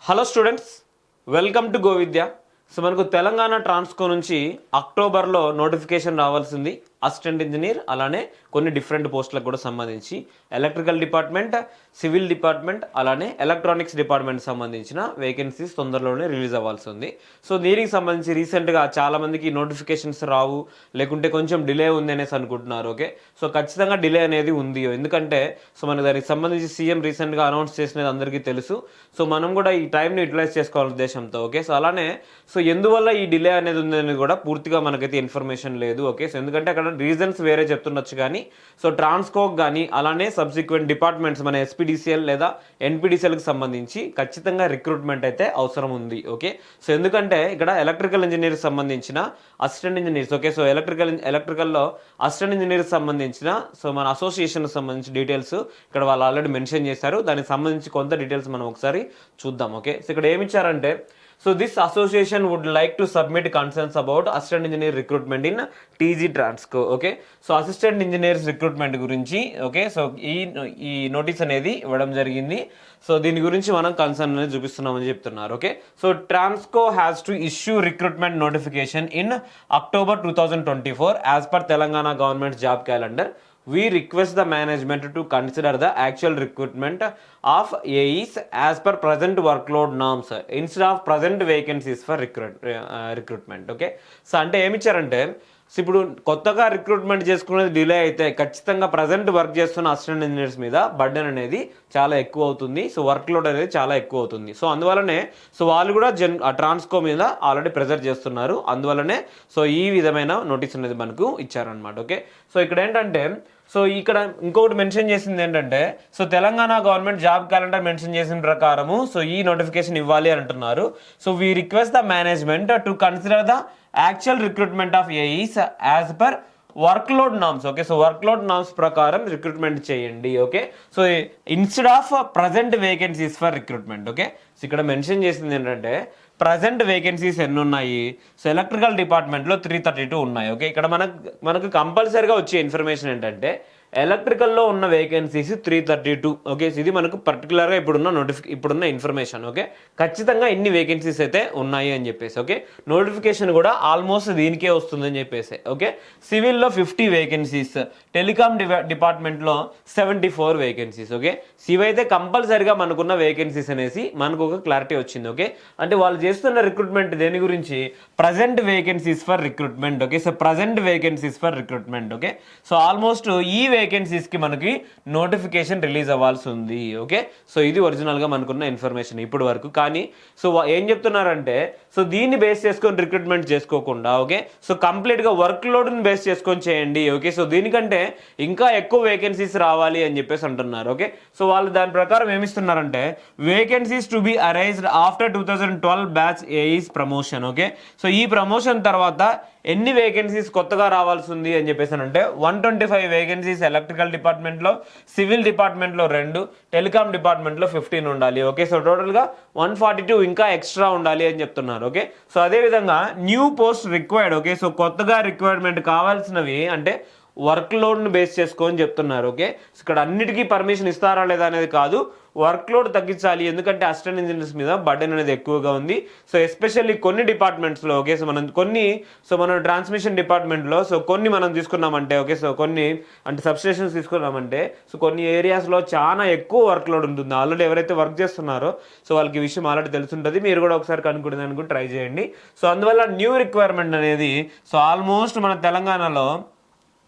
Hello students, welcome to Govidya. So మనకు తెలంగాణ ట్రాన్స్కో నుంచి అక్టోబర్లో నోటిఫికేషన్ రావాల్సింది. అసిస్టెంట్ ఇంజనీర్ అలానే కొన్ని డిఫరెంట్ పోస్టులకు కూడా సంబంధించి ఎలక్ట్రికల్ డిపార్ట్మెంట్, సివిల్ డిపార్ట్మెంట్ అలానే ఎలక్ట్రానిక్స్ డిపార్ట్మెంట్ సంబంధించిన వేకెన్సీస్ తొందరలోనే రిలీజ్ అవ్వాల్సి ఉంది. సో దీనికి సంబంధించి రీసెంట్గా చాలామందికి నోటిఫికేషన్స్ రావు, లేకుంటే కొంచెం డిలే ఉంది అనేసి అనుకుంటున్నారు. ఓకే, సో ఖచ్చితంగా డిలే అనేది ఉంది. ఎందుకంటే సో మనకు దానికి సంబంధించి సీఎం రీసెంట్గా అనౌన్స్ చేసినది అందరికీ తెలుసు. సో మనం కూడా ఈ టైంని యూటిలైజ్ చేసుకోవాలనే ఉద్దేశంతో. ఓకే, సో అలానే సో ఎందువల్ల ఈ డిలే అనేది ఉంది అనేది కూడా పూర్తిగా మనకైతే ఇన్ఫర్మేషన్ లేదు. ఓకే, సో ఎందుకంటే అక్కడ రీజన్స్ వేరే చెప్తుండొచ్చు, కానీ సో ట్రాన్స్కోక్ కానీ అలానే సబ్సిక్వెంట్ డిపార్ట్మెంట్స్ మన ఎస్పీడీసీఎల్ లేదా ఎన్పీడీసీఎల్కి సంబంధించి ఖచ్చితంగా రిక్రూట్మెంట్ అయితే అవసరం ఉంది. ఓకే, సో ఎందుకంటే ఇక్కడ ఎలక్ట్రికల్ ఇంజనీర్ సంబంధించిన అసిస్టెంట్ ఇంజనీర్స్. ఓకే, సో ఎలక్ట్రికల్లో అసిస్టెంట్ ఇంజనీర్ సంబంధించిన సో మన అసోసియేషన్ సంబంధించి డీటెయిల్స్ ఇక్కడ వాళ్ళు ఆల్రెడీ మెన్షన్ చేశారు. దానికి సంబంధించి కొంత డీటెయిల్స్ మనం ఒకసారి చూద్దాం. ఓకే, సో ఇక్కడ ఏమి ఇచ్చారంటే, so this association would like to submit concerns about assistant engineer recruitment in TG Transco. Okay, so assistant engineers recruitment గురించి ఓకే, సో ఈ నోటీస్ అనేది ఇవ్వడం జరిగింది. సో దీని గురించి మనం కన్సర్న్ అనేది చూపిస్తున్నామని చెప్తున్నారు. Okay, so Transco has to issue recruitment notification in October 2024 as per Telangana government job calendar. We request the management to consider the actual recruitment of AEs as per present workload norms instead of present vacancies for recruitment. Okay, so అంటే ఏమిచ్చారంటే, ఇప్పుడు కొత్తగా recruitment చేసుకునేది delay అయితే ఖచ్చితంగా present work చేస్తున్న assistant engineers మీద burden అనేది చాలా ఎక్కువ అవుతుంది. సో వర్క్ లోడ్ అనేది చాలా ఎక్కువ అవుతుంది. సో అందువల్లనే సో వాళ్ళు కూడా ట్రాన్స్కో మీద ఆల్రెడీ ప్రెజర్ చేస్తున్నారు. అందువల్లనే సో ఈ విధమైన నోటీస్ అనేది మనకు ఇచ్చారనమాట. ఓకే, సో ఇక్కడ ఏంటంటే, సో ఇక్కడ ఇంకొకటి మెన్షన్ చేసింది ఏంటంటే, so Telangana government job calendar mention చేసిన ప్రకారము సో ఈ నోటిఫికేషన్ ఇవ్వాలి అంటున్నారు. So we request the management to consider the actual recruitment of AEs as per workload norms. Okay, so workload norms ప్రకారం రిక్రూట్మెంట్ చేయండి. Okay, so instead of present vacancies for recruitment. Okay, so ఇక్కడ mention చేసింది ఏంటంటే, present vacancies ఎన్ని ఉన్నాయి? So electrical డిపార్ట్మెంట్లో 332 ఉన్నాయి. Okay, ఇక్కడ మనకు కంపల్సరీగా వచ్చే ఇన్ఫర్మేషన్ ఏంటంటే, ఎలక్ట్రికల్లో ఉన్న వేకెన్సీస్ 332. ఓకే, ఇది మనకు పర్టికులర్గా ఇప్పుడున్న ఇన్ఫర్మేషన్. ఓకే, ఖచ్చితంగా ఇన్ని వేకెన్సీస్ అయితే ఉన్నాయి అని చెప్పేసి. ఓకే, నోటిఫికేషన్ కూడా ఆల్మోస్ట్ దీనికే వస్తుందని చెప్పేసి. ఓకే, సివిల్లో 50 వేకెన్సీస్, టెలికామ్ డిపార్ట్మెంట్లో 74 వేకెన్సీస్. ఓకే, సివి అయితే కంపల్సరీగా మనకున్న వేకెన్సీస్ అనేసి మనకు ఒక క్లారిటీ వచ్చింది. ఓకే, అంటే వాళ్ళు చేస్తున్న రిక్రూట్మెంట్ దేని గురించి? Present vacancies for recruitment. Okay, so present vacancies for recruitment. Okay, so almost ఈ వేకెన్సీస్కి మనకి నోటిఫికేషన్ రిలీజ్ అవ్వాల్సి ఉంది. ఓకే, సో ఇది ఒరిజినల్గా మనకున్న ఇన్ఫర్మేషన్ ఇప్పటి వరకు. కానీ సో ఏం చెప్తున్నారంటే, సో దీన్ని బేస్ చేసుకొని రిక్రూట్మెంట్ చేసుకోకుండా ఓకే, సో కంప్లీట్గా వర్క్ లోడ్ని బేస్ చేసుకొని చేయండి. ఓకే, సో దీనికంటే ఇంకా ఎక్కువ వేకెన్సీస్ రావాలి అని చెప్పేసి అంటున్నారు. ఓకే, సో వాళ్ళు దాని ప్రకారం ఏమిస్తున్నారంటే, vacancies to be arised after 2012 batch AEs promotion. Okay, so ఈ ప్రమోషన్ తర్వాత ఎన్ని వేకెన్సీస్ కొత్తగా రావాల్సి ఉంది అని చెప్పేసి అంటే, 125 వేకెన్సీస్ ఎలక్ట్రికల్ డిపార్ట్మెంట్లో, సివిల్ డిపార్ట్మెంట్లో 2, టెలికామ్ డిపార్ట్మెంట్లో 15 ఉండాలి. ఓకే, సో టోటల్గా 142 ఇంకా ఎక్స్ట్రా ఉండాలి అని చెప్తున్నారు. ఓకే, సో అదేవిధంగా new post required. Okay, so కొత్తగా రిక్వైర్మెంట్ కావాల్సినవి అంటే వర్క్ లోడ్ను బేస్ చేసుకొని చెప్తున్నారు. ఓకే, సో ఇక్కడ అన్నిటికీ పర్మిషన్ ఇస్తారా లేదా అనేది కాదు, వర్క్ లోడ్ తగ్గించాలి. ఎందుకంటే అసిస్టెంట్ ఇంజనీర్స్ మీద బర్డెన్ అనేది ఎక్కువగా ఉంది. సో ఎస్పెషల్లీ కొన్ని డిపార్ట్మెంట్స్లో. ఓకే, సో మనం ట్రాన్స్మిషన్ డిపార్ట్మెంట్లో సో కొన్ని మనం తీసుకున్నామంటే, ఓకే, సో కొన్ని అంటే సబ్స్టేషన్స్ తీసుకున్నామంటే, సో కొన్ని ఏరియాస్లో చాలా ఎక్కువ వర్క్ లోడ్ ఉంటుంది. ఆల్రెడీ ఎవరైతే వర్క్ చేస్తున్నారో సో వాళ్ళకి ఈ విషయం ఆల్రెడీ తెలుసుంటుంది. మీరు కూడా ఒకసారి కనుక్కుంటే ట్రై చేయండి. సో అందువల్ల న్యూ రిక్వైర్మెంట్ అనేది సో ఆల్మోస్ట్ మన తెలంగాణలో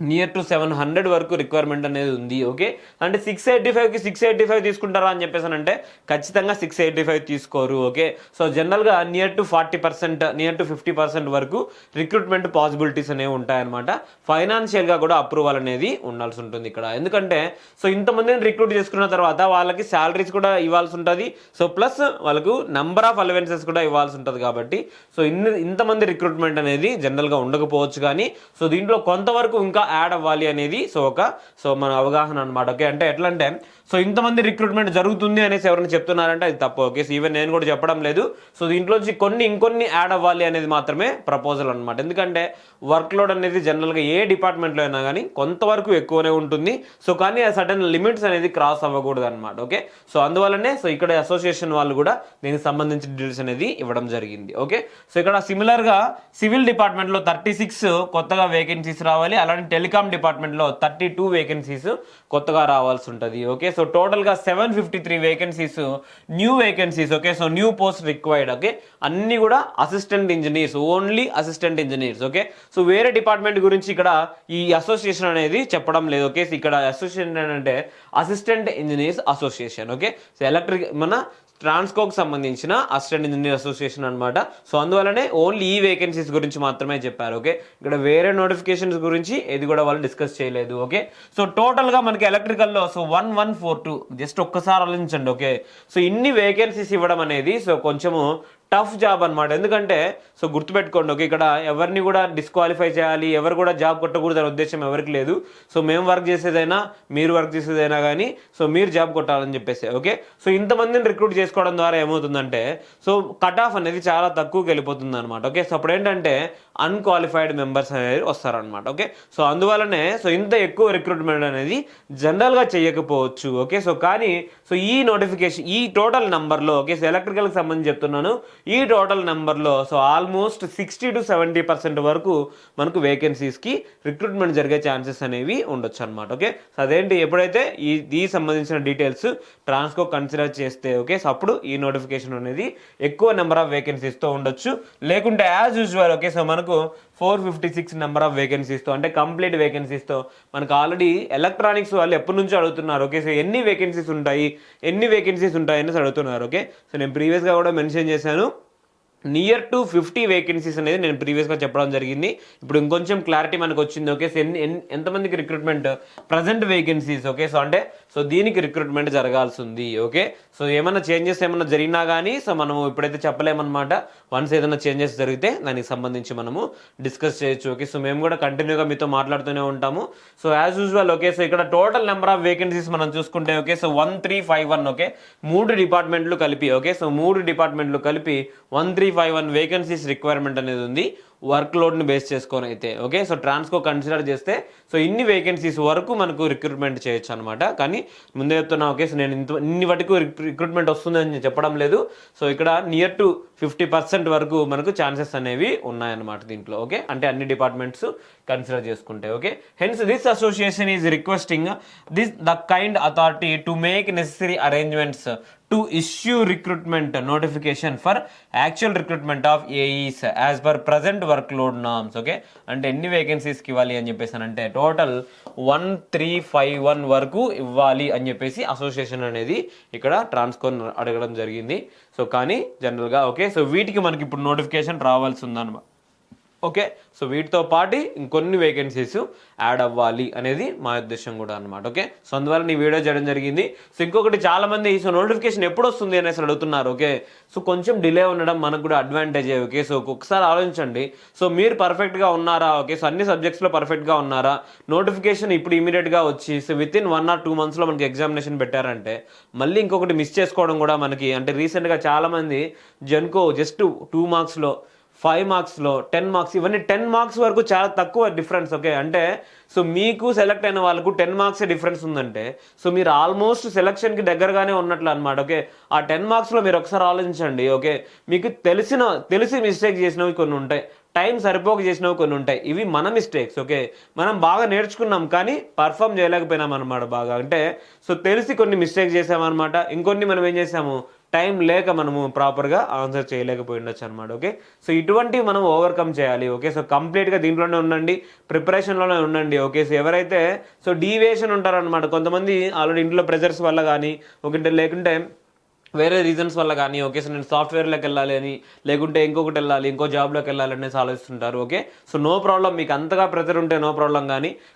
నియర్ టు 700 వరకు రిక్వైర్మెంట్ అనేది ఉంది. ఓకే, అంటే 685కి 685 తీసుకుంటారా అని చెప్పేసి అంటే ఖచ్చితంగా 685 తీసుకోరు. ఓకే, సో జనరల్గా నియర్ టు 40%, నియర్ టు 50% వరకు రిక్రూట్మెంట్ పాసిబిలిటీస్ అనేవి ఉంటాయన్నమాట. ఫైనాన్షియల్గా కూడా అప్రూవల్ అనేది ఉండాల్సి ఉంటుంది ఇక్కడ. ఎందుకంటే సో ఇంతమందిని రిక్రూట్ చేసుకున్న తర్వాత వాళ్ళకి శాలరీస్ కూడా ఇవ్వాల్సి ఉంటుంది. సో ప్లస్ వాళ్ళకు నెంబర్ ఆఫ్ అలవెన్సెస్ కూడా ఇవ్వాల్సి ఉంటుంది. కాబట్టి సో ఇంతమంది రిక్రూట్మెంట్ అనేది జనరల్గా ఉండకపోవచ్చు, కానీ సో దీంట్లో కొంతవరకు ఇంకా యాడ్ అవ్వాలి అనేది సో మన అవగాహన అనమాట. ఓకే, అంటే ఎట్లా అంటే, సో ఇంతమంది రిక్రూట్మెంట్ జరుగుతుంది అనేసి ఎవరైనా చెప్తున్నారంటే అది తప్పు. ఓకే, సో ఈవెన్ నేను కూడా చెప్పడం లేదు. సో దీంట్లోంచి ఇంకొన్ని యాడ్ అవ్వాలి అనేది మాత్రమే ప్రపోజల్ అనమాట. ఎందుకంటే వర్క్ లోడ్ అనేది జనరల్గా ఏ డిపార్ట్మెంట్లో అయినా కానీ కొంతవరకు ఎక్కువనే ఉంటుంది. సో కానీ ఆ సడన్ లిమిట్స్ అనేది క్రాస్ అవ్వకూడదు అనమాట. ఓకే, సో అందువల్లనే సో ఇక్కడ అసోసియేషన్ వాళ్ళు కూడా దీనికి సంబంధించిన డీటెయిల్స్ అనేది ఇవ్వడం జరిగింది. ఓకే, సో ఇక్కడ సిమిలర్గా సివిల్ డిపార్ట్మెంట్లో 36 కొత్తగా వేకెన్సీస్ రావాలి. అలానే టెలికాం డిపార్ట్మెంట్లో 32 వేకెన్సీస్ కొత్తగా రావాల్సి ఉంటుంది. ఓకే, సో టోటల్గా 753 vacancies new vacancies. Okay, so new post required. Okay, అన్ని కూడా assistant engineers, only assistant engineers. Okay, so వేరే డిపార్ట్మెంట్ గురించి ఇక్కడ ఈ అసోసియేషన్ అనేది చెప్పడం లేదు. ఓకే, సో ఇక్కడ అసోసియేషన్ అంటే assistant engineers association. Okay, so electric మన ట్రాన్స్కోకి సంబంధించిన అసిస్టెంట్ ఇంజనీర్ అసోసియేషన్ అనమాట. సో అందువల్లనే ఓన్లీ ఈ వేకెన్సీస్ గురించి మాత్రమే చెప్పారు. ఓకే, ఇక్కడ వేరే నోటిఫికేషన్స్ గురించి ఇది కూడా వాళ్ళు డిస్కస్ చేయలేదు. ఓకే, సో టోటల్గా మనకి ఎలక్ట్రికల్లో సో 1142 జస్ట్ ఒక్కసారి ఆలోచించండి. ఓకే, సో ఇన్ని వేకెన్సీస్ ఇవ్వడం అనేది సో కొంచెము టఫ్ జాబ్ అనమాట. ఎందుకంటే సో గుర్తుపెట్టుకోండి, ఓకే, ఇక్కడ ఎవరిని కూడా డిస్క్వాలిఫై చేయాలి, ఎవరు కూడా జాబ్ కొట్టకూడదు అనే ఉద్దేశం ఎవరికి లేదు. సో మేము వర్క్ చేసేదైనా మీరు వర్క్ చేసేదైనా కానీ సో మీరు జాబ్ కొట్టాలని చెప్పేసి. ఓకే, సో ఇంతమందిని రిక్రూట్ చేసుకోవడం ద్వారా ఏమవుతుందంటే సో కట్ ఆఫ్ అనేది చాలా తక్కువకి వెళ్ళిపోతుంది అనమాట. ఓకే, సో అప్పుడు ఏంటంటే అన్క్వాలిఫైడ్ మెంబర్స్ అనేది వస్తారనమాట. ఓకే, సో అందువల్లనే సో ఇంత ఎక్కువ రిక్రూట్మెంట్ అనేది జనరల్గా చేయకపోవచ్చు. ఓకే, సో కానీ సో ఈ నోటిఫికేషన్ ఈ టోటల్ నెంబర్లో, ఓకే, సో ఎలక్ట్రికల్కి సంబంధించి చెప్తున్నాను, ఈ టోటల్ నెంబర్లో సో ఆల్మోస్ట్ 60 to 70% వరకు మనకు వేకెన్సీస్కి రిక్రూట్మెంట్ జరిగే ఛాన్సెస్ అనేవి ఉండొచ్చు అనమాట. ఓకే, సో అదేంటి ఎప్పుడైతే ఈ సంబంధించిన డీటెయిల్స్ ట్రాన్స్కో కన్సిడర్ చేస్తే ఓకే, సో అప్పుడు ఈ నోటిఫికేషన్ అనేది ఎక్కువ నెంబర్ ఆఫ్ వేకెన్సీస్తో ఉండొచ్చు. లేకుంటే యాజ్ యూజువల్ ఓకే, సో మనకు 456 నెంబర్ ఆఫ్ వేకెన్సీస్తో అంటే కంప్లీట్ వేకెన్సీస్తో మనకు ఆల్రెడీ ఎలక్ట్రానిక్స్ వాళ్ళు ఎప్పటి నుంచో అడుగుతున్నారు. ఓకే, సో ఎన్ని వేకెన్సీస్ ఉంటాయి అనేసి అడుగుతున్నారు. ఓకే, సో నేను ప్రీవియస్గా కూడా మెన్షన్ చేశాను, నియర్ టు 50 వేకెన్సీస్ అనేది నేను ప్రీవియస్గా చెప్పడం జరిగింది. ఇప్పుడు ఇంకొంచెం క్లారిటీ మనకు వచ్చింది. ఓకే, సో ఎంతమందికి recruitment present vacancies. Okay, so అంటే సో దీనికి రిక్రూట్మెంట్ జరగాల్సి ఉంది. ఓకే, సో ఏమైనా చేంజెస్ ఏమైనా జరిగినా కానీ సో మనము ఇప్పుడైతే చెప్పలేమన్నమాట. వన్స్ ఏదైనా చేంజెస్ జరిగితే దానికి సంబంధించి మనము డిస్కస్ చేయొచ్చు. ఓకే, సో మేము కూడా కంటిన్యూగా మీతో మాట్లాడుతూనే ఉంటాము. So as usual okay, so ఇక్కడ టోటల్ నెంబర్ ఆఫ్ వేకెన్సీస్ మనం చూసుకుంటే ఓకే, సో 1351. ఓకే, 3 డిపార్ట్మెంట్లు కలిపి. ఓకే, సో 3 డిపార్ట్మెంట్లు కలిపి 1351 వేకెన్సీస్ రిక్వైర్మెంట్ అనేది ఉంది వర్క్ లోడ్ని బేస్ చేసుకొని అయితే. ఓకే, సో ట్రాన్స్కో కన్సిడర్ చేస్తే సో ఇన్ని వేకెన్సీస్ వరకు మనకు రిక్రూట్మెంట్ చేయొచ్చు అనమాట. కానీ ముందే చెప్తున్నా ఓకే, సో నేను ఇన్ని వరకు రిక్రూట్మెంట్ వస్తుందని చెప్పడం లేదు. సో ఇక్కడ నియర్ టు 50% వరకు మనకు ఛాన్సెస్ అనేవి ఉన్నాయన్నమాట దీంట్లో. ఓకే, అంటే అన్ని డిపార్ట్మెంట్స్ కన్సిడర్ చేసుకుంటే. Okay, hence this association is requesting the kind authority to make necessary arrangements to issue recruitment notification for actual recruitment of AEs as per present workload norms. Okay, అంటే ఎన్ని వేకెన్సీస్కి ఇవ్వాలి అని చెప్పేసి అంటే total 1351 వరకు ఇవ్వాలి అని చెప్పేసి అసోసియేషన్ అనేది ఇక్కడ ట్రాన్స్కో అడగడం జరిగింది. సో కానీ జనరల్గా ఓకే, సో వీటికి మనకి ఇప్పుడు నోటిఫికేషన్ రావాల్సి ఉందన్నమాట. ఓకే, సో వీటితో పాటు ఇంకొన్ని వేకెన్సీస్ యాడ్ అవ్వాలి అనేది మా ఉద్దేశం కూడా అనమాట. ఓకే, సో అందువల్ల నీ వీడియో చేయడం జరిగింది. సో ఇంకొకటి చాలామంది సో నోటిఫికేషన్ ఎప్పుడు వస్తుంది అనేసి అడుగుతున్నారు. ఓకే, సో కొంచెం డిలే ఉండడం మనకు కూడా అడ్వాంటేజే. ఓకే, సో ఒక్కొక్కసారి ఆలోచించండి, సో మీరు పర్ఫెక్ట్గా ఉన్నారా? ఓకే, సో అన్ని సబ్జెక్ట్స్లో పర్ఫెక్ట్గా ఉన్నారా? నోటిఫికేషన్ ఇప్పుడు ఇమీడియట్గా వచ్చి సో విత్ ఇన్ 1 or 2 monthsలో మనకి ఎగ్జామినేషన్ పెట్టారంటే మళ్ళీ ఇంకొకటి మిస్ చేసుకోవడం కూడా మనకి అంటే రీసెంట్గా చాలామంది జెన్కో జస్ట్ 2 మార్క్స్లో 5 మార్క్స్లో 10 మార్క్స్ ఇవన్నీ 10 మార్క్స్ వరకు చాలా తక్కువ డిఫరెన్స్. ఓకే, అంటే సో మీకు సెలెక్ట్ అయిన వాళ్ళకు 10 మార్క్స్ డిఫరెన్స్ ఉందంటే సో మీరు ఆల్మోస్ట్ సెలక్షన్కి దగ్గరగానే ఉన్నట్లు అనమాట. ఓకే, ఆ 10 మార్క్స్లో మీరు ఒకసారి ఆలోచించండి. ఓకే, మీకు తెలిసి మిస్టేక్ చేసినవి కొన్ని ఉంటాయి, టైం సరిపోక చేసినవి కొన్ని ఉంటాయి, ఇవి మన మిస్టేక్స్. ఓకే, మనం బాగా నేర్చుకున్నాం కానీ పర్ఫామ్ చేయలేకపోయినాం అనమాట బాగా. అంటే సో తెలిసి కొన్ని మిస్టేక్ చేసామన్నమాట, ఇంకొన్ని మనం ఏం చేసాము టైం లేక మనము ప్రాపర్గా ఆన్సర్ చేయలేకపోయి ఉండొచ్చు అనమాట. ఓకే, సో ఇటువంటివి మనం ఓవర్కమ్ చేయాలి. ఓకే, సో కంప్లీట్గా దీంట్లోనే ఉండండి, ప్రిపరేషన్లోనే ఉండండి. ఓకే, సో ఎవరైతే సో డీవియేషన్ ఉంటారనమాట, కొంతమంది ఆల్రెడీ ఇంట్లో ప్రెజర్స్ వల్ల కానీ ఒకటి లేకుంటే వేరే రీజన్స్ వల్ల కానీ ఓకే, సో నేను సాఫ్ట్వేర్లోకి వెళ్ళాలి అని లేకుంటే ఇంకొకటి వెళ్ళాలి ఇంకో జాబ్లోకి వెళ్ళాలి అనేసి ఆలోచిస్తుంటారు. ఓకే, సో నో ప్రాబ్లం, మీకు అంతగా ప్రెజర్ ఉంటే నో ప్రాబ్లం,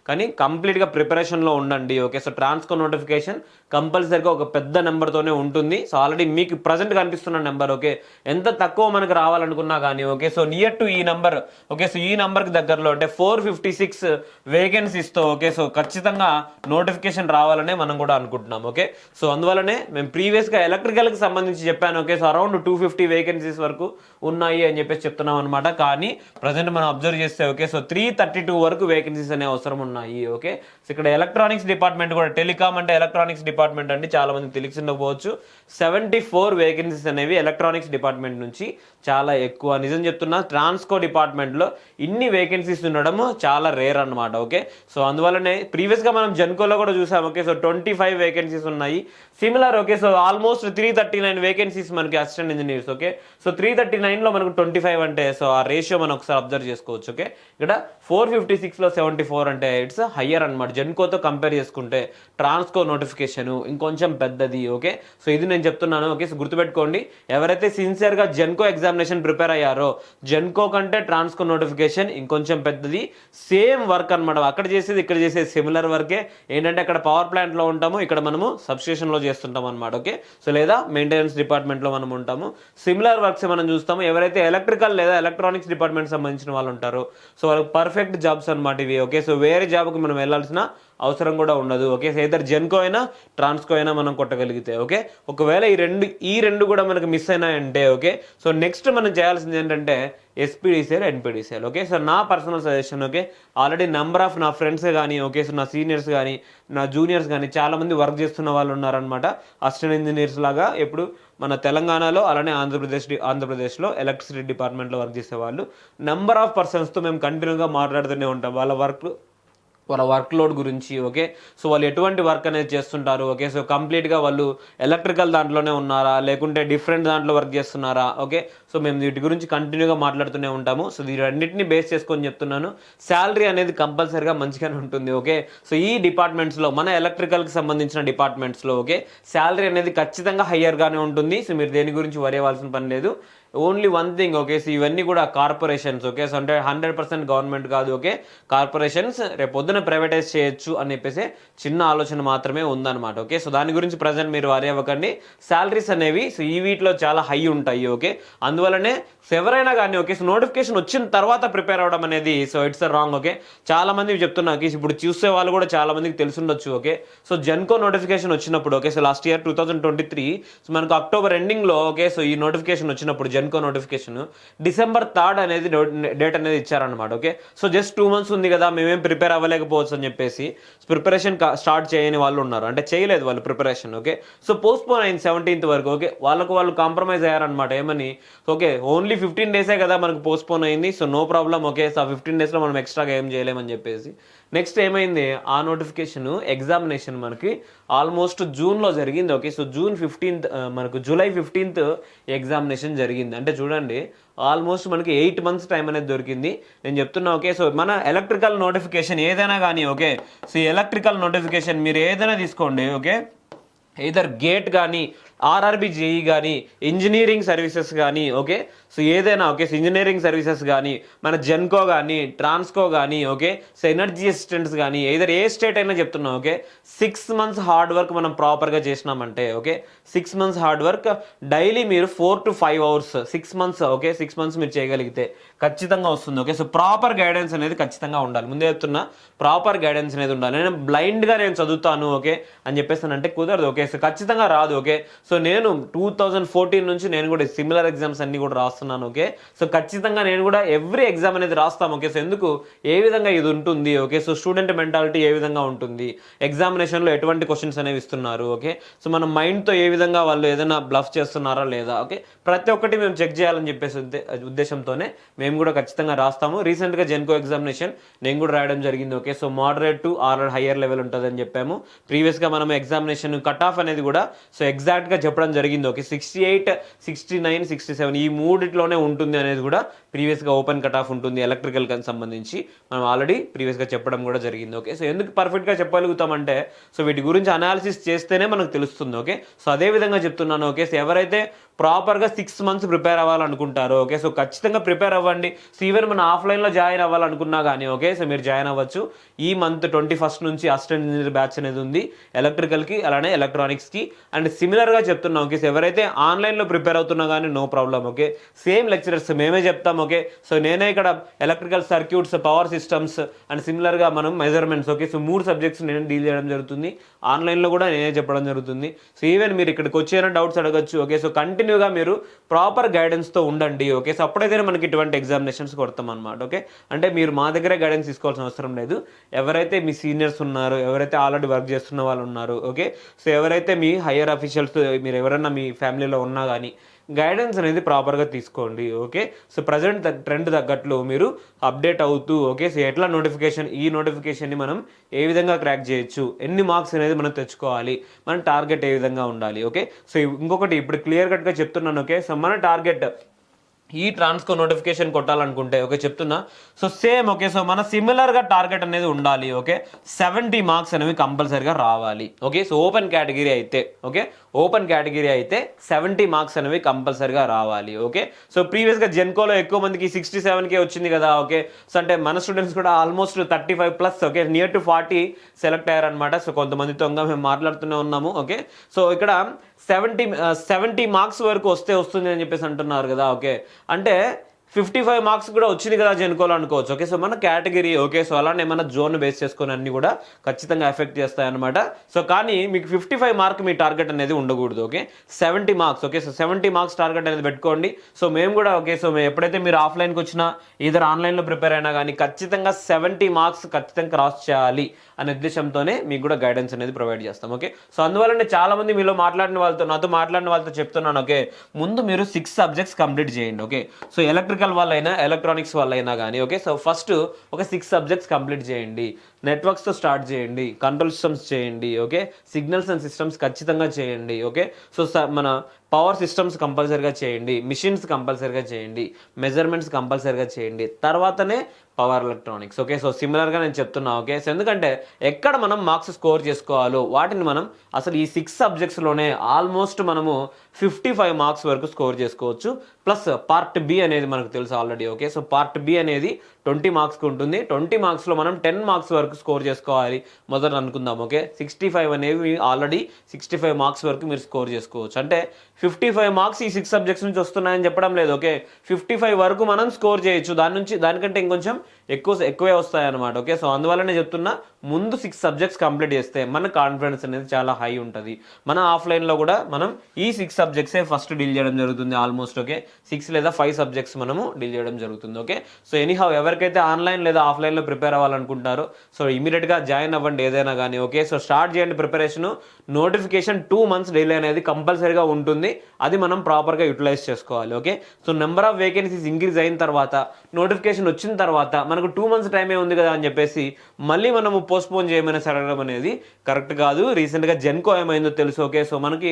కానీ కంప్లీట్గా ప్రిపరేషన్లో ఉండండి. ఓకే, సో ట్రాన్స్కో నోటిఫికేషన్ కంపల్సరిగా ఒక పెద్ద నెంబర్తోనే ఉంటుంది. సో ఆల్రెడీ మీకు ప్రజెంట్ కనిపిస్తున్న నెంబర్ ఓకే ఎంత తక్కువ మనకు రావాలనుకున్నా కానీ ఓకే సో నియర్ టు ఈ నెంబర్ ఓకే సో ఈ నెంబర్కి దగ్గరలో అంటే 456 వేకెన్సీస్తో ఓకే సో ఖచ్చితంగా నోటిఫికేషన్ రావాలనే మనం కూడా అనుకుంటున్నాం. ఓకే సో అందువల్లనే మేము ప్రీవియస్గా ఎలక్ట్రికల్కి సంబంధించి చెప్పాను. ఓకే సో అరౌండ్ 250 వేకెన్సీస్ వరకు ఉన్నాయి అని చెప్పేసి చెప్తున్నాం అనమాట. కానీ ప్రజెంట్ మనం అబ్జర్వ్ చేస్తే ఓకే సో 332 వరకు వేకెన్సీస్ అనే అవసరం ఉన్నాయి. ఓకే సో ఇక్కడ ఎలక్ట్రానిక్స్ డిపార్ట్మెంట్ కూడా టెలికామ్ అంటే ఎలక్ట్రానిక్స్ డిపార్ట్మెంట్ అండి చాలా మంది తెలిసి ఉండకపోవచ్చు. 74 వేకెన్సీస్ అనేవి ఎలక్ట్రానిక్స్ డిపార్ట్మెంట్ నుంచి చాలా ఎక్కువ. నిజం చెప్తున్నా ట్రాన్స్కో డిపార్ట్మెంట్లో ఇన్ని వేకెన్సీస్ ఉండడం చాలా రేర్ అనమాట. ఓకే సో అందువల్లనే ప్రీవియస్గా మనం జెన్కోలో కూడా చూసాం. ఓకే సో 25 వేకెన్సీస్ ఉన్నాయి similar. Okay so almost 339 vacancies మనకి అసిస్టెంట్ ఇంజనీర్స్. ఓకే సో 339లో మనకు 25 అంటే సో ఆ రేషియో మనం ఒకసారి అబ్జర్వ్ చేసుకోవచ్చు. ఓకే ఇక్కడ 456లో 74 అంటే ఇట్స్ హయ్యర్ అనమాట. జెన్కోతో కంపేర్ చేసుకుంటే ట్రాన్స్కో నోటిఫికేషన్ ఇంకొంచెం పెద్దది. ఓకే సో ఇది నేను చెప్తున్నాను. ఓకే సో గుర్తుపెట్టుకోండి, ఎవరైతే సిన్సియర్గా జెన్కో ఎగ్జామినేషన్ ప్రిపేర్ అయ్యారో జెన్కో కంటే ట్రాన్స్కో నోటిఫికేషన్ ఇంకొంచెం పెద్దది. సేమ్ వర్క్ అనమాట, అక్కడ చేసేది ఇక్కడ చేసేది సిమిలర్ వర్కే. ఏంటంటే అక్కడ పవర్ ప్లాంట్లో ఉంటాము, ఇక్కడ మనము సబ్స్టేషన్లో చేస్తుంటాం అనమాట. ఓకే సో లేదా మెయింటెనెన్స్ డిపార్ట్మెంట్లో మనం ఉంటాము. సిమిలర్ వర్క్స్ మనం చూస్తాము. ఎవరైతే ఎలక్ట్రికల్ లేదా ఎలక్ట్రానిక్స్ డిపార్ట్మెంట్ సంబంధించిన వాళ్ళు ఉంటారో సో వాళ్ళకి పర్ఫెక్ట్ జాబ్స్ అనమాట ఇవి. ఓకే సో వేరే జాబ్కి మనం వెళ్ళాల్సిన అవసరం కూడా ఉండదు. ఓకే సో ఇద్దరు జెన్కో అయినా ట్రాన్స్కో అయినా మనం కొట్టగలిగితే. ఓకే ఒకవేళ ఈ రెండు కూడా మనకు మిస్ అయినాయంటే ఓకే సో నెక్స్ట్ మనం చేయాల్సింది ఏంటంటే ఎస్పీడీసీఎల్ ఎన్పీడీసీఎల్. ఓకే సో నా personal suggestion okay already number of నా ఫ్రెండ్స్ కానీ ఓకే సో నా సీనియర్స్ కానీ నా జూనియర్స్ కానీ చాలామంది వర్క్ చేస్తున్న వాళ్ళు ఉన్నారనమాట అసిస్టెంట్ ఇంజనీర్స్ లాగా. ఎప్పుడు మన తెలంగాణలో అలానే ఆంధ్రప్రదేశ్లో ఎలక్ట్రిసిటీ డిపార్ట్మెంట్లో వర్క్ చేసే వాళ్ళు నెంబర్ ఆఫ్ పర్సన్స్తో మేము కంటిన్యూగా మాట్లాడుతూనే ఉంటాం వాళ్ళ వర్క్ లోడ్ గురించి. ఓకే సో వాళ్ళు ఎటువంటి వర్క్ అనేది చేస్తుంటారు. ఓకే సో కంప్లీట్గా వాళ్ళు ఎలక్ట్రికల్ దాంట్లోనే ఉన్నారా లేకుంటే డిఫరెంట్ దాంట్లో వర్క్ చేస్తున్నారా. ఓకే సో మేము వీటి గురించి కంటిన్యూగా మాట్లాడుతూనే ఉంటాము. సో వీటన్నిటిని బేస్ చేసుకొని చెప్తున్నాను. శాలరీ అనేది కంపల్సరీగా మంచిగానే ఉంటుంది. ఓకే సో ఈ డిపార్ట్మెంట్స్లో మన ఎలక్ట్రికల్కి సంబంధించిన డిపార్ట్మెంట్స్లో ఓకే శాలరీ అనేది ఖచ్చితంగా హయ్యర్గానే ఉంటుంది. సో మీరు దేని గురించి వరి అవ్వాల్సిన పని లేదు. Only one thing okay so ఇవన్నీ కూడా కార్పొరేషన్స్. ఓకే సో అంటే 100% గవర్నమెంట్ కాదు. ఓకే కార్పొరేషన్స్ రేపు పొద్దున ప్రైవేటైజ్ చేయొచ్చు అని చెప్పేసి చిన్న ఆలోచన మాత్రమే ఉందన్నమాట. ఓకే సో దాని గురించి ప్రజెంట్ మీరు వరి అవ్వకండి. శాలరీస్ అనేవి సో ఈ వీటిలో చాలా హై ఉంటాయి. ఓకే అందువల్లనే ఎవరైనా కానీ ఓకే సో నోటిఫికేషన్ వచ్చిన తర్వాత ప్రిపేర్ అవ్వడం అనేది సో ఇట్స్ రాంగ్. ఓకే చాలా మంది చెప్తున్నా ఇప్పుడు చూసే వాళ్ళు కూడా చాలా మందికి తెలుసుండొచ్చు. ఓకే సో జెన్కో నోటిఫికేషన్ వచ్చినప్పుడు okay so last year 2023 so మనకు అక్టోబర్ ఎండింగ్లో ఓకే సో ఈ నోటిఫికేషన్ వచ్చినప్పుడు జెన్కో నోటిఫికేషన్ December 3rd అనేది డేట్ అనేది ఇచ్చారనమాట. ఓకే సో జస్ట్ 2 months ఉంది కదా మేమేం ప్రిపేర్ అవ్వలేకపోవచ్చు అని చెప్పేసి ప్రిపరేషన్ స్టార్ట్ చేయని వాళ్ళు ఉన్నారు, అంటే చేయలేదు వాళ్ళు ప్రిపరేషన్. ఓకే సో పోస్ట్పోన్ అయింది 17th వరకు. ఓకే వాళ్ళు కాంప్రమైజ్ అయ్యారనమాట. ఏమని ఓకే ఓన్లీ 15 డేసే కదా మనకు పోస్ట్పోన్ అయింది so no problem. Okay so ఆ 15 డేస్లో మనం ఎక్స్ట్రాగా ఏం చేయలేమని చెప్పేసి నెక్స్ట్ ఏమైంది ఆ నోటిఫికేషన్ ఎగ్జామినేషన్ మనకి ఆల్మోస్ట్ జూన్లో జరిగింది. ఓకే సో June 15th మనకు July 15th ఎగ్జామినేషన్ జరిగింది. అంటే చూడండి ఆల్మోస్ట్ మనకి 8 months టైం అనేది దొరికింది. నేను చెప్తున్నా ఓకే సో మన ఎలక్ట్రికల్ నోటిఫికేషన్ ఏదైనా కానీ ఓకే సో ఎలక్ట్రికల్ నోటిఫికేషన్ మీరు ఏదైనా తీసుకోండి. ఓకే ఎయిదర్ గేట్ కానీ ఆర్ఆర్బి జేఈ కానీ ఇంజనీరింగ్ సర్వీసెస్ కానీ ఓకే సో ఏదైనా ఓకే సో ఇంజనీరింగ్ సర్వీసెస్ కానీ మన జెన్కో కానీ ట్రాన్స్కో కానీ ఓకే సో ఎనర్జీ అసిస్టెంట్స్ కానీ ఏదైనా ఏ స్టేట్ అయినా చెప్తున్నాం. ఓకే 6 months హార్డ్ వర్క్ మనం ప్రాపర్గా చేసినామంటే okay 6 months hard work daily మీరు 4 to 5 hours 6 months okay 6 months మీరు చేయగలిగితే ఖచ్చితంగా వస్తుంది. ఓకే సో ప్రాపర్ గైడెన్స్ అనేది ఖచ్చితంగా ఉండాలి. ముందే చెప్తున్నా ప్రాపర్ గైడెన్స్ అనేది ఉండాలి. నేను బ్లైండ్గా నేను చదువుతాను ఓకే అని చెప్పేస్తానంటే కుదరదు. ఓకే సో ఖచ్చితంగా రాదు. ఓకే సో నేను 2014 నుంచి నేను కూడా సిమిలర్ ఎగ్జామ్స్ అన్ని కూడా రాస్తున్నాను. ఓకే సో ఖచ్చితంగా నేను కూడా ఎవ్రీ ఎగ్జామ్ అనేది రాస్తాం. ఓకే సో ఎందుకు ఏ విధంగా ఇది ఉంటుంది. ఓకే సో స్టూడెంట్ మెంటాలిటీ ఏ విధంగా ఉంటుంది, ఎగ్జామినేషన్లో ఎటువంటి క్వశ్చన్స్ అనేవి ఇస్తున్నారు. ఓకే సో మన మైండ్తో ఏ విధంగా వాళ్ళు ఏదైనా బ్లఫ్ చేస్తున్నారా లేదా. ఓకే ప్రతి ఒక్కటి మేము చెక్ చేయాలని చెప్పేసి ఉద్దేశంతోనే మేము కూడా ఖచ్చితంగా రాస్తాము. రీసెంట్గా జెన్కో ఎగ్జామినేషన్ నేను కూడా రాయడం జరిగింది. Okay so moderate to or higher level ఉంటుందని చెప్పాము. ప్రీవియస్గా మనం ఎగ్జామినేషన్ కట్ ఆఫ్ అనేది కూడా సో ఎగ్జాక్ట్గా చెప్పడం జరిగింది. ఓకే 68, 69, 67 ఈ మూడిట్లోనే ఉంటుంది అనేది కూడా ప్రీవియస్గా ఓపెన్ కట్ ఆఫ్ ఉంటుంది ఎలక్ట్రికల్ కి సంబంధించి మనం ఆల్రెడీ ప్రీవియస్గా చెప్పడం కూడా జరిగింది. ఓకే, సో ఎందుకు పర్ఫెక్ట్గా చెప్పగలుగుతామంటే సో వీటి గురించి అనాలిసిస్ చేస్తేనే మనకు తెలుస్తుంది. ఓకే, సో అదే విధంగా చెప్తున్నాను. ఓకే, సో ఎవరైతే ప్రాపర్గా 6 months ప్రిపేర్ అవ్వాలనుకుంటారో ఓకే, సో ఖచ్చితంగా ప్రిపేర్ అవ్వండి. సో ఈవెన్ మన ఆఫ్లైన్లో జాయిన్ అవ్వాలనుకున్నా కానీ ఓకే, సో మీరు జాయిన్ అవ్వచ్చు. ఈ మంత్ 21st నుంచి అసిస్టెంట్ ఇంజనీర్ బ్యాచ్ అనేది ఉంది ఎలక్ట్రికల్కి అలానే ఎలక్ట్రానిక్స్కి. అండ్ సిమిలర్గా చెప్తున్నాం ఓకే, సో ఎవరైతే ఆన్లైన్లో ప్రిపేర్ అవుతున్నా కానీ no problem. Okay, same lecturers మేమే చెప్తాం. ఓకే, సో నేనే ఇక్కడ electrical circuits, power systems and సిమిలర్గా మనం మెజర్మెంట్స్. ఓకే, సో 3 subjects నేను డీల్ చేయడం జరుగుతుంది. ఆన్లైన్లో కూడా నేనే చెప్పడం జరుగుతుంది. సో ఈవెన్ మీరు ఇక్కడికి వచ్చేనా డౌట్స్ అడగచ్చు. ఓకే, సో కంటిన్యూగా మీరు ప్రాపర్ గైడెన్స్తో ఉండండి. ఓకే, సో అప్పుడైతే మనకి ఇటువంటి ఎగ్జామినేషన్స్ కొడతాం అనమాట. ఓకే, అంటే మీరు మా దగ్గరే గైడెన్స్ తీసుకోవాల్సిన అవసరం లేదు. ఎవరైతే మీ సీనియర్స్ ఉన్నారో, ఎవరైతే ఆల్రెడీ వర్క్ చేస్తున్న వాళ్ళు ఉన్నారు ఓకే, సో ఎవరైతే మీ హయ్యర్ అఫీషియల్స్ మీరు ఎవరైనా మీ ఫ్యామిలీలో ఉన్నా కానీ గైడెన్స్ అనేది ప్రాపర్గా తీసుకోండి. ఓకే, సో ప్రజెంట్ ట్రెండ్ తగ్గట్లు మీరు అప్డేట్ అవుతూ ఓకే, సో ఎట్లా ఈ నోటిఫికేషన్ని మనం ఏ విధంగా క్రాక్ చేయొచ్చు, ఎన్ని మార్క్స్ అనేది మనం తెచ్చుకోవాలి, మన టార్గెట్ ఏ విధంగా ఉండాలి. ఓకే, సో ఇంకొకటి ఇప్పుడు క్లియర్ కట్గా చెప్తున్నాను. ఓకే, సో మన టార్గెట్ ఈ ట్రాన్స్కో నోటిఫికేషన్ కొట్టాలనుకుంటే ఓకే చెప్తున్నా. సో సేమ్ ఓకే, సో మన సిమిలర్గా టార్గెట్ అనేది ఉండాలి. ఓకే, 70 marks అనేవి కంపల్సరీగా రావాలి. ఓకే, సో ఓపెన్ కేటగిరీ అయితే ఓకే, ఓపెన్ కేటగిరీ అయితే 70 marks అనేవి కంపల్సరీగా రావాలి. ఓకే, సో ప్రీవియస్గా జెన్కోలో ఎక్కువ మందికి 67K వచ్చింది కదా. ఓకే, సో అంటే మన స్టూడెంట్స్ కూడా almost 35+ okay, near to 40 select అయ్యారనమాట. సో కొంతమందితో ఇంకా మేము మాట్లాడుతూనే ఉన్నాము. ఓకే, సో ఇక్కడ 70 marks వరకు వస్తుంది అని చెప్పేసి అంటున్నారు కదా. ఓకే, అంటే 55 marks కూడా వచ్చింది కదా జెన్కోలో అనుకోవచ్చు. ఓకే, సో మన కేటగిరీ ఓకే, సో అలానే మన జోన్ బేస్ చేసుకొని అన్ని కూడా ఖచ్చితంగా ఎఫెక్ట్ చేస్తాయి అనమాట. సో కానీ మీకు 55 mark మీ టార్గెట్ అనేది ఉండకూడదు. Okay, 70 marks. Okay, so 70 marks target అనేది పెట్టుకోండి. సో మేము కూడా ఓకే, సో ఎప్పుడైతే మీరు ఆఫ్లైన్కి వచ్చినా ఇద్దరు ఆన్లైన్లో ప్రిపేర్ అయినా కానీ ఖచ్చితంగా 70 marks ఖచ్చితంగా క్రాస్ చేయాలి అనే ఉద్దేశంతోనే మీకు కూడా గైడెన్స్ అనేది ప్రొవైడ్ చేస్తాం. ఓకే, సో అందువల్ల చాలా మంది నాతో మాట్లాడిన వాళ్ళతో చెప్తున్నాను. ఓకే, ముందు మీరు 6 subjects కంప్లీట్ చేయండి. ఓకే, సో ఎలక్ట్రికల్ వాళ్ళైనా ఎలక్ట్రానిక్స్ వాళ్ళైనా కానీ ఓకే, సో ఫస్ట్ ఒక 6 subjects కంప్లీట్ చేయండి. నెట్వర్క్స్తో స్టార్ట్ చేయండి, కంట్రోల్ సిస్టమ్స్ చేయండి. ఓకే, సిగ్నల్స్ అండ్ సిస్టమ్స్ ఖచ్చితంగా చేయండి. ఓకే, సో మన పవర్ సిస్టమ్స్ కంపల్సరీగా చేయండి, మిషన్స్ కంపల్సరీగా చేయండి, మెజర్మెంట్స్ కంపల్సరీగా చేయండి, తర్వాతనే పవర్ ఎలక్ట్రానిక్స్. ఓకే, సో సిమిలర్గా నేను చెప్తున్నా. ఓకే, సో ఎందుకంటే ఎక్కడ మనం మార్క్స్ స్కోర్ చేసుకోవాలో వాటిని మనం అసలు ఈ 6 subjectsలోనే ఆల్మోస్ట్ మనము 55 marks వరకు స్కోర్ చేసుకోవచ్చు. ప్లస్ పార్ట్ బి అనేది మనకు తెలుసు already. Okay, so part B అనేది 20 marksకి ఉంటుంది. 20 marksలో మనం 10 marks వరకు స్కోర్ చేసుకోవాలి మొదట అనుకుందాం. ఓకే, 65 అనేవి ఆల్రెడీ 65 marks వరకు మీరు స్కోర్ చేసుకోవచ్చు. అంటే 55 marks ఈ 6 subjects నుంచి వస్తున్నాయని చెప్పడం లేదు. ఓకే, 55 వరకు మనం స్కోర్ చేయొచ్చు. దానికంటే ఇంకొంచెం ఎక్కువే వస్తాయి అనమాట. ఓకే, సో అందువల్లనే చెప్తున్నా ముందు 6 subjects కంప్లీట్ చేస్తే మన కాన్ఫిడెన్స్ అనేది చాలా హై ఉంటుంది. మన ఆఫ్లైన్లో కూడా మనం ఈ 6 subjects ఫస్ట్ డీల్ చేయడం జరుగుతుంది ఆల్మోస్ట్. ఓకే, 6 లేదా 5 subjects మనము డీల్ చేయడం జరుగుతుంది. ఓకే, సో ఎనీహౌ ఎవరికైతే ఆన్లైన్ లేదా ఆఫ్లైన్లో ప్రిపేర్ అవ్వాలనుకుంటారో సో ఇమీడియట్గా జాయిన్ అవ్వండి ఏదైనా కానీ. ఓకే, సో స్టార్ట్ చేయండి ప్రిపరేషన్. నోటిఫికేషన్ 2 months డిలే అనేది కంపల్సరీగా ఉంటుంది, అది మనం ప్రాపర్గా యూటిలైజ్ చేసుకోవాలి. Okay, so number of vacancies increase అయిన తర్వాత నోటిఫికేషన్ వచ్చిన తర్వాత మనకు 2 months టైమే ఉంది కదా అని చెప్పేసి మళ్ళీ మనము పోస్ట్పోన్ చేయమని సరగడం అనేది కరెక్ట్ కాదు. రీసెంట్గా జెన్కో ఏమైందో తెలుసు. ఓకే, సో మనకి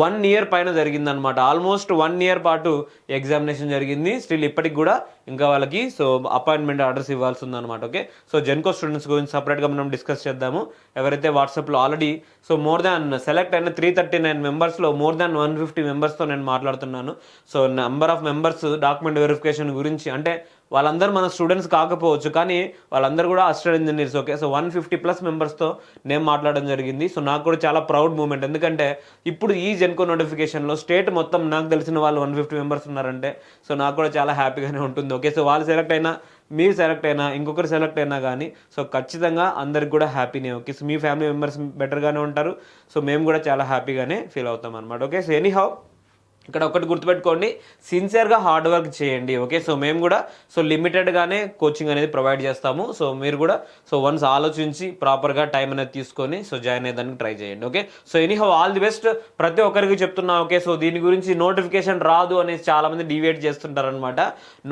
1 year పైన జరిగిందనమాట. ఆల్మోస్ట్ 1 year పాటు ఎగ్జామినేషన్ జరిగింది. స్టిల్ ఇప్పటికి కూడా ఇంకా వాళ్ళకి సో అపాయింట్మెంట్ ఆర్డర్స్ ఇవ్వాల్సి ఉందన్నమాట. ఓకే, సో జెన్కో స్టూడెంట్స్ గురించి సపరేట్గా మనం డిస్కస్ చేద్దాము. ఎవరైతే వాట్సాప్లో already so more than select అయిన 339 మెంబర్స్లో more than 150 మెంబర్స్తో నేను మాట్లాడుతున్నాను. So number of members document verification గురించి అంటే వాళ్ళందరూ మన స్టూడెంట్స్ కాకపోవచ్చు కానీ వాళ్ళందరూ కూడా అసిస్టెంట్ ఇంజనీర్స్. ఓకే, సో 150+ మెంబర్స్తో నేను మాట్లాడడం జరిగింది. సో నాకు కూడా చాలా ప్రౌడ్ మూమెంట్. ఎందుకంటే ఇప్పుడు ఈ జెన్కో నోటిఫికేషన్లో స్టేట్ మొత్తం నాకు తెలిసిన వాళ్ళు 150 మెంబర్స్ ఉన్నారంటే సో నాకు కూడా చాలా హ్యాపీగానే ఉంటుంది. ఓకే, సో వాళ్ళు సెలెక్ట్ అయినా, మీరు సెలెక్ట్ అయినా, ఇంకొకరు సెలెక్ట్ అయినా కానీ సో ఖచ్చితంగా అందరికి కూడా హ్యాపీనే. ఓకే, సో మీ ఫ్యామిలీ మెంబర్స్ బెటర్గానే ఉంటారు. సో మేము కూడా చాలా హ్యాపీగానే ఫీల్ అవుతాం అనమాట. ఓకే, సో ఎనీహౌ ఇక్కడ ఒకటి గుర్తుపెట్టుకోండి, సిన్సియర్గా హార్డ్ వర్క్ చేయండి. ఓకే, సో మేము కూడా సో లిమిటెడ్గానే కోచింగ్ అనేది ప్రొవైడ్ చేస్తాము. సో మీరు కూడా సో వన్స్ ఆలోచించి ప్రాపర్గా టైం అనేది తీసుకొని సో జాయిన్ అయ్యేదానికి ట్రై చేయండి. Okay, so anyhow all the best ప్రతి ఒక్కరికి చెప్తున్నా. ఓకే, సో దీని గురించి నోటిఫికేషన్ రాదు అనేసి చాలామంది డివేట్ చేస్తుంటారనమాట.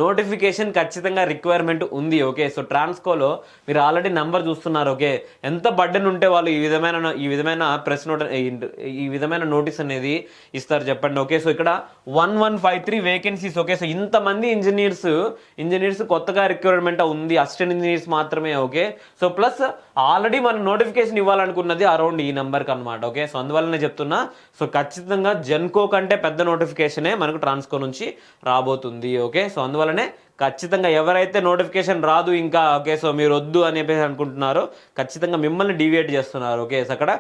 నోటిఫికేషన్ ఖచ్చితంగా రిక్వైర్మెంట్ ఉంది. ఓకే, సో ట్రాన్స్కోలో మీరు ఆల్రెడీ నెంబర్ చూస్తున్నారు. ఓకే, ఎంత బర్డెన్ ఉంటే వాళ్ళు ఈ విధమైన ప్రెస్ నోట్ ఈ విధమైన నోటీస్ అనేది ఇస్తారు చెప్పండి. ఓకే, సో ఇక్కడ ఇక్కడ 1153 వేకెన్సీస్. ఓకే, సో ఇంతమంది ఇంజనీర్స్ కొత్తగా రిక్వైర్మెంట్ ఉంది, అసిస్టెంట్ ఇంజనీర్స్ మాత్రమే. ఓకే, సో ప్లస్ ఆల్రెడీ మనం నోటిఫికేషన్ ఇవ్వాలనుకున్నది అరౌండ్ ఈ నెంబర్కి అనమాట. ఓకే, సో అందువల్లనే చెప్తున్నా. సో ఖచ్చితంగా జెన్కో కంటే పెద్ద నోటిఫికేషనే మనకు ట్రాన్స్కో నుంచి రాబోతుంది. ఓకే, సో అందువల్లనే ఖచ్చితంగా ఎవరైతే నోటిఫికేషన్ రాదు ఇంకా, ఓకే, సో మీరు వద్దు అని చెప్పేసి అనుకుంటున్నారో ఖచ్చితంగా మిమ్మల్ని డివియేట్ చేస్తున్నారు. ఓకే, సో అక్కడ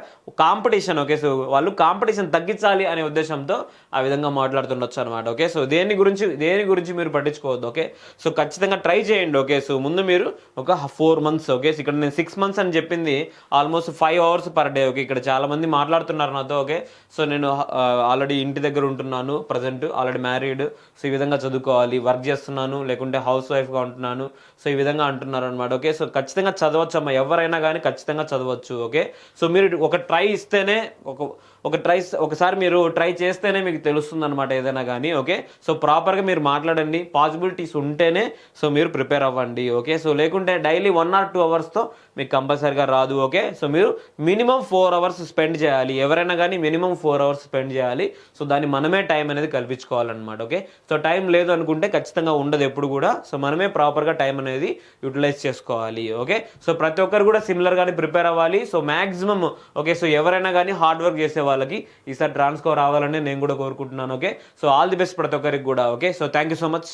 కాంపిటీషన్, ఓకే, సో వాళ్ళు కాంపిటీషన్ తగ్గించాలి అనే ఉద్దేశంతో ఆ విధంగా మాట్లాడుతుండొచ్చు అనమాట. ఓకే, సో దేని గురించి మీరు పట్టించుకోవద్దు. ఓకే, సో ఖచ్చితంగా ట్రై చేయండి. ఓకే, సో ముందు మీరు ఒక 4 months. ఓకే, సో ఇక్కడ నేను 6 months అని చెప్పింది almost 5 hours per day. Okay, ఇక్కడ చాలా మంది మాట్లాడుతున్నారు నాతో. ఓకే, సో నేను ఆల్రెడీ ఇంటి దగ్గర ఉంటున్నాను, ప్రజెంట్ ఆల్రెడీ మ్యారీడ్, సో ఈ విధంగా చదువుకోవాలి, వర్క్ చేస్తున్నాను, లేకుంటే హౌస్ వైఫ్గా ఉంటున్నాను, సో ఈ విధంగా అంటున్నారు అనమాట. ఓకే, సో ఖచ్చితంగా చదవచ్చు అమ్మా, ఎవరైనా కానీ ఖచ్చితంగా చదవచ్చు. ఓకే, సో మీరు ఒక ట్రై ఇస్తేనే ఒకసారి మీరు ట్రై చేస్తేనే మీకు తెలుస్తుంది అనమాట ఏదైనా కానీ. ఓకే, సో ప్రాపర్గా మీరు మాట్లాడండి, పాసిబిలిటీస్ ఉంటేనే సో మీరు ప్రిపేర్ అవ్వండి. ఓకే, సో లేకుంటే డైలీ 1 or 2 hours మీకు కంపల్సరీగా రాదు. ఓకే, సో మీరు మినిమం 4 hours స్పెండ్ చేయాలి, ఎవరైనా కానీ మినిమం 4 hours స్పెండ్ చేయాలి. సో దాన్ని మనమే టైం అనేది కల్పించుకోవాలన్నమాట. ఓకే, సో టైం లేదు అనుకుంటే ఖచ్చితంగా ఉండదు ఎప్పుడు కూడా. సో మనమే ప్రాపర్గా టైం అనేది యూటిలైజ్ చేసుకోవాలి. ఓకే, సో ప్రతి ఒక్కరు కూడా సిమిలర్గానే ప్రిపేర్ అవ్వాలి. సో మ్యాక్సిమం, ఓకే, సో ఎవరైనా కానీ హార్డ్ వర్క్ చేసే వాళ్ళకి ఈసారి ట్రాన్స్కో రావాలని నేను కూడా కోరుకుంటున్నాను. Okay, so all the best ప్రతి ఒక్కరికి కూడా. Okay, so thank you so much.